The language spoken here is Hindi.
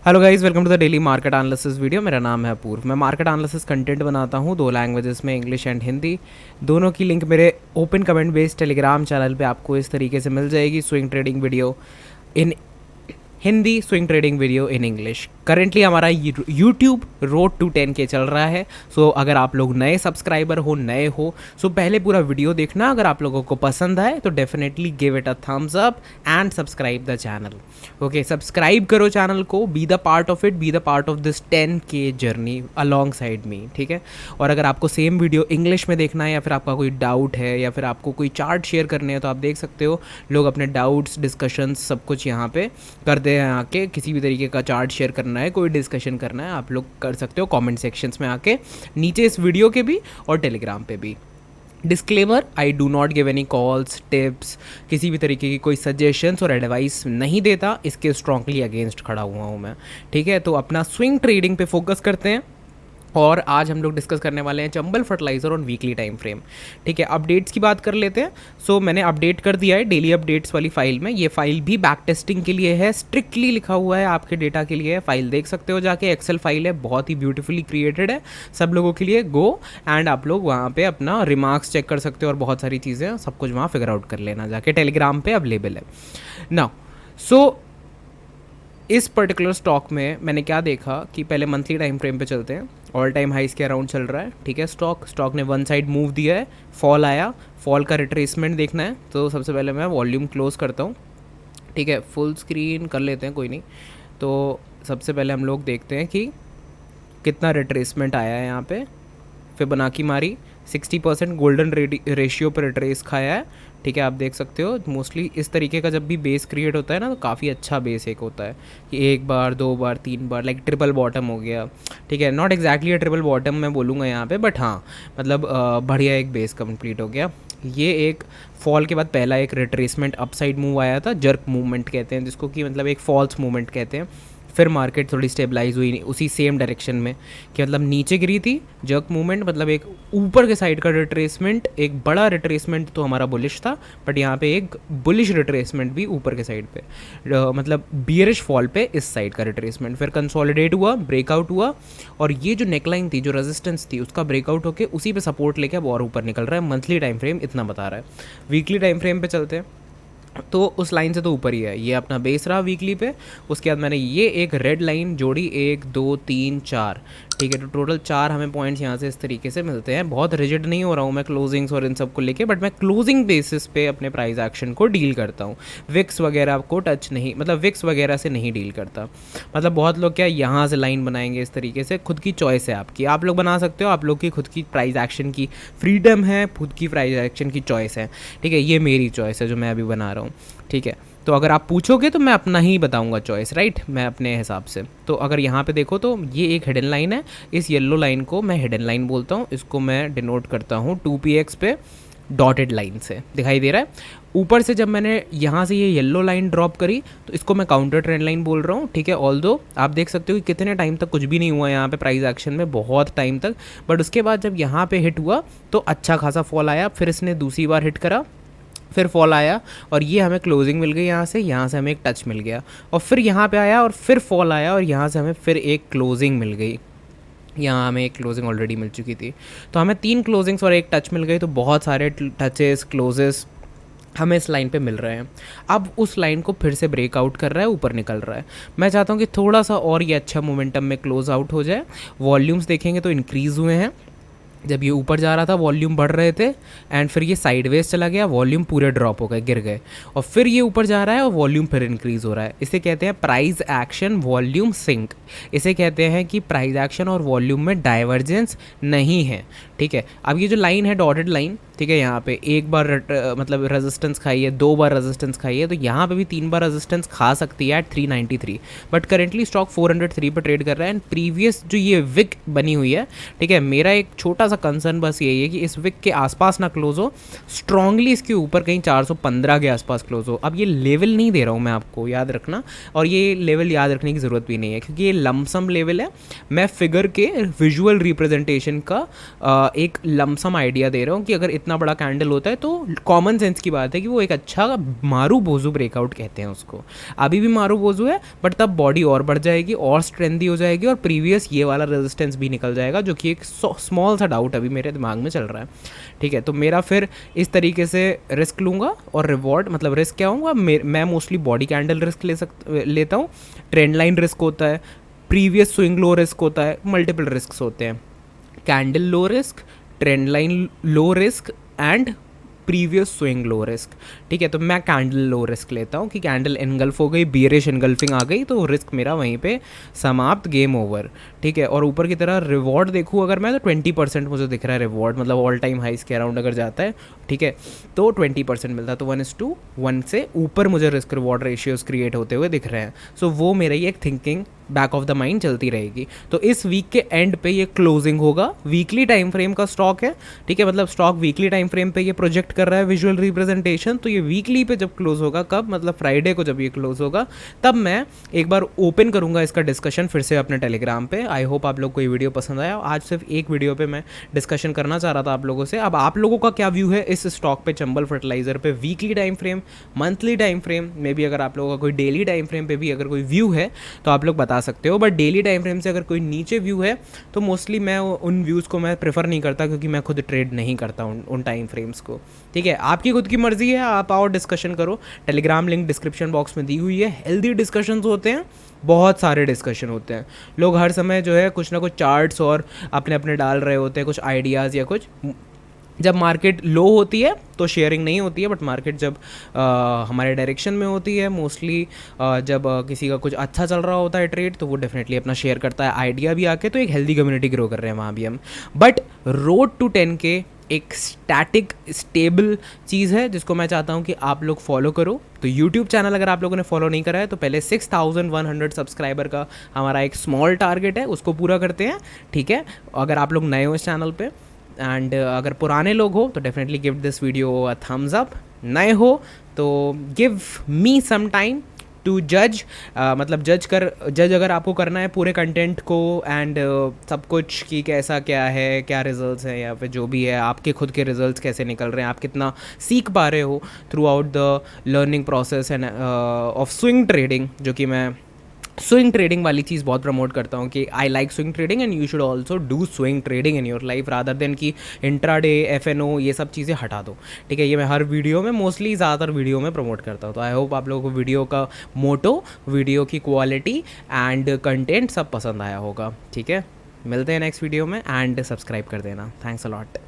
Hello guys, welcome to the daily market analysis video. मेरा नाम है अपूर्व। मैं मार्केट एनालिसिस कंटेंट बनाता हूँ दो लैंग्वेजेस में, इंग्लिश एंड हिंदी। दोनों की लिंक मेरे open comment based Telegram channel पे आपको इस तरीके से मिल जाएगी। Swing trading video in Hindi, swing trading video in English. Currently हमारा यूट्यूब रोड टू 10K चल रहा है। सो अगर आप लोग नए सब्सक्राइबर हो, नए हो, सो पहले पूरा वीडियो देखना। अगर आप लोगों को पसंद आए तो definitely give it a thumbs up and subscribe the channel. Okay, subscribe करो चैनल को, be the part of it, be the part of this 10K journey alongside me, ठीक है। और अगर आपको सेम वीडियो इंग्लिश में देखना है या फिर आपका कोई डाउट है या फिर आपको कोई चार्ट शेयर करने हैं तो आप देख सकते हो। लोग अपने डाउट्स, डिस्कशंस सब कुछ यहाँ पे करते हैं आके। किसी भी तरीके का चार्ट शेयर करना है, कोई डिस्कशन करना है, आप लोग कर सकते हो कमेंट सेक्शंस में आके, नीचे इस वीडियो के भी और टेलीग्राम पे भी। Disclaimer, I do not give any calls, tips, किसी भी तरीके की कोई सजेशंस और एडवाइस नहीं देता। इसके स्ट्रांगली अगेंस्ट खड़ा हुआ हूँ मैं, ठीक है। तो अपना स्विंग ट्रेडिंग पे फोकस करते हैं। और आज हम लोग डिस्कस करने वाले हैं Chambal fertiliser on weekly time frame, ठीक है। अपडेट्स की बात कर लेते हैं। सो मैंने अपडेट कर दिया है डेली अपडेट्स वाली फाइल में। ये फाइल भी बैक टेस्टिंग के लिए है, स्ट्रिक्टली लिखा हुआ है, आपके डेटा के लिए है। फाइल देख सकते हो जाके, एक्सेल फाइल है, बहुत ही ब्यूटीफुली क्रिएटेड है सब लोगों के लिए। गो एंड आप लोग वहाँ पे अपना रिमार्क्स चेक कर सकते हो और बहुत सारी चीज़ें, सब कुछ वहाँ फिगर आउट कर लेना जाके। टेलीग्राम पे अवेलेबल है नाउ। सो इस पर्टिकुलर स्टॉक में मैंने क्या देखा कि पहले मंथली टाइम फ्रेम पे चलते हैं। ऑल टाइम हाइस के अराउंड चल रहा है, ठीक है। स्टॉक ने वन साइड मूव दिया है, फॉल आया, फॉल का रिट्रेसमेंट देखना है तो सबसे पहले मैं वॉल्यूम क्लोज करता हूँ, ठीक है। फुल स्क्रीन कर लेते हैं, कोई नहीं। तो सबसे पहले हम लोग देखते हैं कि कितना रिट्रेसमेंट आया है यहाँ पे। फिबोनाची मारी 60% गोल्डन रेशियो पर रिट्रेस खाया है, ठीक है। आप देख सकते हो मोस्टली इस तरीके का जब भी बेस क्रिएट होता है ना तो काफ़ी अच्छा बेस एक होता है कि एक बार, दो बार, तीन बार, लाइक ट्रिपल बॉटम हो गया, ठीक है। नॉट एग्जैक्टली ट्रिपल बॉटम मैं बोलूँगा यहाँ पे, बट हाँ मतलब बढ़िया एक बेस कंप्लीट हो गया। ये एक फॉल के बाद पहला एक रिट्रेसमेंट अपसाइड मूव आया था, जर्क मूवमेंट कहते हैं जिसको, कि मतलब एक फॉल्स मूवमेंट कहते हैं। फिर मार्केट थोड़ी स्टेबलाइज हुई उसी सेम डायरेक्शन में, कि मतलब नीचे गिरी थी, जर्क मूवमेंट मतलब एक ऊपर के साइड का रिट्रेसमेंट, एक बड़ा रिट्रेसमेंट तो हमारा बुलिश था, बट यहाँ पे एक बुलिश रिट्रेसमेंट भी ऊपर के साइड पे, मतलब बियरिश फॉल पे इस साइड का रिट्रेसमेंट। फिर कंसोलिडेट हुआ, ब्रेकआउट हुआ, और ये जो नेकलाइन थी, जो रेजिस्टेंस थी, उसका ब्रेकआउट होकर उसी पे सपोर्ट लेके अब और ऊपर निकल रहा है। मंथली टाइम फ्रेम इतना बता रहा है। वीकली टाइम फ्रेम पे चलते हैं तो उस लाइन से तो ऊपर ही है, ये अपना बेस रहा वीकली पे। उसके बाद मैंने ये एक रेड लाइन जोड़ी, 1 2 3 4, ठीक है। तो टोटल 4 हमें पॉइंट्स यहाँ से इस तरीके से मिलते हैं। बहुत रिजिड नहीं हो रहा हूँ मैं क्लोजिंग्स और इन सब को लेके, बट मैं क्लोजिंग बेसिस पे अपने प्राइस एक्शन को डील करता हूँ। विक्स वगैरह को टच नहीं, मतलब विक्स वगैरह से नहीं डील करता। मतलब बहुत लोग क्या यहाँ से लाइन बनाएंगे इस तरीके से, खुद की चॉइस है आपकी, आप लोग बना सकते हो, आप लोग की खुद की प्राइस एक्शन की फ्रीडम है, खुद की प्राइस एक्शन की चॉइस है, ठीक है। ये मेरी चॉइस है जो मैं अभी बना रहा हूँ, ठीक है। तो अगर आप पूछोगे तो मैं अपना ही बताऊंगा चॉइस, राइट, मैं अपने हिसाब से। तो अगर यहाँ पे देखो तो ये एक हिडन लाइन है, इस येलो लाइन को मैं हिडन लाइन बोलता हूँ। इसको मैं डिनोट करता हूँ 2px पे डॉटेड लाइन से, दिखाई दे रहा है। ऊपर से जब मैंने यहाँ से ये येलो लाइन ड्रॉप करी तो इसको मैं काउंटर ट्रेंड लाइन बोल रहा हूँ, ठीक है। ऑल्दो आप देख सकते हो कि कितने टाइम तक कुछ भी नहीं हुआ यहाँ पे प्राइस एक्शन में, बहुत टाइम तक। बट उसके बाद जब यहाँ पे हिट हुआ तो अच्छा खासा फॉल आया, फिर इसने दूसरी बार हिट करा, फिर फॉल आया, और ये हमें क्लोजिंग मिल गई यहाँ से हमें एक टच मिल गया, और फिर यहाँ पे आया और फिर फॉल आया, और यहाँ से हमें फिर एक क्लोजिंग मिल गई। यहाँ हमें एक क्लोजिंग ऑलरेडी मिल चुकी थी, तो हमें 3 क्लोजिंग्स और एक टच मिल गई। तो बहुत सारे टचेस, क्लोजेस हमें इस लाइन पे मिल रहे हैं। अब उस लाइन को फिर से ब्रेकआउट कर रहा है, ऊपर निकल रहा है। मैं चाहता हूँ कि थोड़ा सा और ये अच्छा मोमेंटम में क्लोज आउट हो जाए। वॉल्यूम्स देखेंगे तो इंक्रीज़ हुए हैं, जब ये ऊपर जा रहा था वॉल्यूम बढ़ रहे थे, एंड फिर ये साइडवेज चला गया, वॉल्यूम पूरे ड्रॉप हो गए, गिर गए, और फिर ये ऊपर जा रहा है और वॉल्यूम फिर इंक्रीज़ हो रहा है। इसे कहते हैं प्राइस एक्शन वॉल्यूम सिंक। इसे कहते हैं कि प्राइस एक्शन और वॉल्यूम में डाइवर्जेंस नहीं है, ठीक है। अब ये जो लाइन है डॉटेड लाइन, ठीक है, यहाँ पे एक बार मतलब रेजिस्टेंस खाई है, 2 बार रेजिस्टेंस खाई है, तो यहाँ पे भी 3 बार रेजिस्टेंस खा सकती है एट 393। बट करेंटली स्टॉक 403 पर ट्रेड कर रहा है। एंड प्रीवियस जो ये विक बनी हुई है, ठीक है, मेरा एक छोटा सा कंसर्न बस यही है कि इस विक के आसपास ना क्लोज हो, स्ट्रांगली इसके ऊपर कहीं 415 के आसपास क्लोज हो। अब ये लेवल नहीं दे रहा हूँ मैं आपको, याद रखना, और ये लेवल याद रखने की ज़रूरत भी नहीं है क्योंकि ये लमसम लेवल है। मैं फिगर के विजुअल रिप्रेजेंटेशन का एक लमसम आइडिया दे रहा हूँ कि अगर इतना इतना बड़ा कैंडल होता है तो कॉमन सेंस की बात है कि वो एक अच्छा मारू बोजू ब्रेकआउट कहते हैं उसको। अभी भी मारू बोजू है बट तब बॉडी और बढ़ जाएगी और स्ट्रेंथी हो जाएगी और प्रीवियस ये वाला रेजिस्टेंस भी निकल जाएगा, जो कि एक स्मॉल सा डाउट अभी मेरे दिमाग में चल रहा है। ठीक है, तो मेरा फिर इस तरीके से रिस्क लूँगा और रिवॉर्ड, मतलब रिस्क क्या होगा, मैं मोस्टली बॉडी कैंडल रिस्क लेता हूँ, ट्रेंड लाइन रिस्क होता है, प्रीवियस स्विंग लो रिस्क होता है, मल्टीपल रिस्क होते हैं, candle low risk, trend line low risk and previous swing low risk. ठीक है, तो मैं कैंडल लो रिस्क लेता हूँ कि कैंडल इनगल्फ हो गई, बियरिश इनगल्फिंग आ गई तो रिस्क मेरा वहीं पे समाप्त, गेम ओवर। ठीक है, और ऊपर की तरह रिवॉर्ड देखूँ अगर मैं तो 20% मुझे दिख रहा है रिवॉर्ड, मतलब ऑल टाइम हाइस के अराउंड अगर जाता है, ठीक है, तो 20% मिलता है, तो 1:1 से ऊपर मुझे रिस्क रिवॉर्ड रेशियोज़ क्रिएट होते हुए दिख रहे हैं। सो वो मेरी एक thinking back of the mind चलती रहेगी। तो इस वीक के एंड पे ये क्लोजिंग होगा, वीकली टाइम फ्रेम का स्टॉक है। ठीक है, मतलब स्टॉक वीकली टाइम फ्रेम पे ये प्रोजेक्ट कर रहा है विजुअल रिप्रेजेंटेशन, तो ये वीकली पे जब क्लोज होगा, कब, मतलब फ्राइडे को जब ये क्लोज होगा, तब मैं एक बार ओपन करूंगा इसका डिस्कशन फिर से अपने टेलीग्राम पे। आई होप आप लोग को ये वीडियो पसंद आया। आज सिर्फ एक वीडियो पे मैं डिस्कशन करना चाह रहा था आप लोगों से। अब आप लोगों का क्या व्यू है इस स्टॉक पे, चंबल फर्टिलाइजर पे, weekly time frame, monthly time frame में भी, अगर आप लोगों का कोई डेली टाइम फ्रेम पे भी अगर कोई व्यू है तो आप लोग बता सकते हो। बट डेली टाइम फ्रेम से अगर कोई नीचे व्यू है तो मोस्टली मैं उन व्यूज़ को मैं प्रेफर नहीं करता, क्योंकि मैं खुद ट्रेड नहीं करता उन टाइम फ्रेम्स को। ठीक है, आपकी खुद की मर्जी है, आप आओ डिस्कशन करो। टेलीग्राम लिंक डिस्क्रिप्शन बॉक्स में दी हुई है। हेल्दी डिस्कशंस होते हैं, बहुत सारे डिस्कशन होते हैं। लोग हर समय जो है कुछ ना कुछ चार्ट्स और अपने अपने डाल रहे होते हैं, कुछ आइडियाज़ या कुछ। जब मार्केट लो होती है तो शेयरिंग नहीं होती है, बट मार्केट जब हमारे डायरेक्शन में होती है, मोस्टली जब किसी का कुछ अच्छा चल रहा होता है ट्रेड, तो वो डेफिनेटली अपना शेयर करता है आइडिया भी आके, तो एक हेल्दी कम्युनिटी ग्रो कर रहे हैं वहाँ भी हम। बट रोड टू 10K एक स्टैटिक स्टेबल चीज़ है जिसको मैं चाहता हूँ कि आप लोग फॉलो करो। तो यूट्यूब चैनल अगर आप लोगों ने फॉलो नहीं करा है तो पहले 6100 सब्सक्राइबर का हमारा एक स्मॉल टारगेट है, उसको पूरा करते हैं। ठीक है, अगर आप लोग नए हो इस चैनल पे, एंड अगर पुराने लोग हो तो definitely give this video a thumbs up. नए हो तो give me some time to जज, मतलब जज अगर आपको करना है पूरे कंटेंट को एंड सब कुछ कि कैसा क्या है, क्या रिजल्ट्स हैं, या फिर जो भी है आपके खुद के रिजल्ट्स कैसे निकल रहे हैं, आप कितना सीख पा रहे हो through out the learning process end of swing trading, जो कि मैं स्विंग ट्रेडिंग वाली चीज़ बहुत प्रमोट करता हूँ कि I like swing trading and you should also do swing trading in your life rather than कि इंट्राडे, FNO ये सब चीज़ें हटा दो। ठीक है, ये मैं हर वीडियो में, मोस्टली ज़्यादातर वीडियो में प्रमोट करता हूँ। तो आई होप आप लोगों को वीडियो का मोटो, वीडियो की क्वालिटी एंड कंटेंट सब पसंद आया होगा। ठीक है, मिलते हैं नेक्स्ट वीडियो में एंड सब्सक्राइब कर देना। Thanks a lot.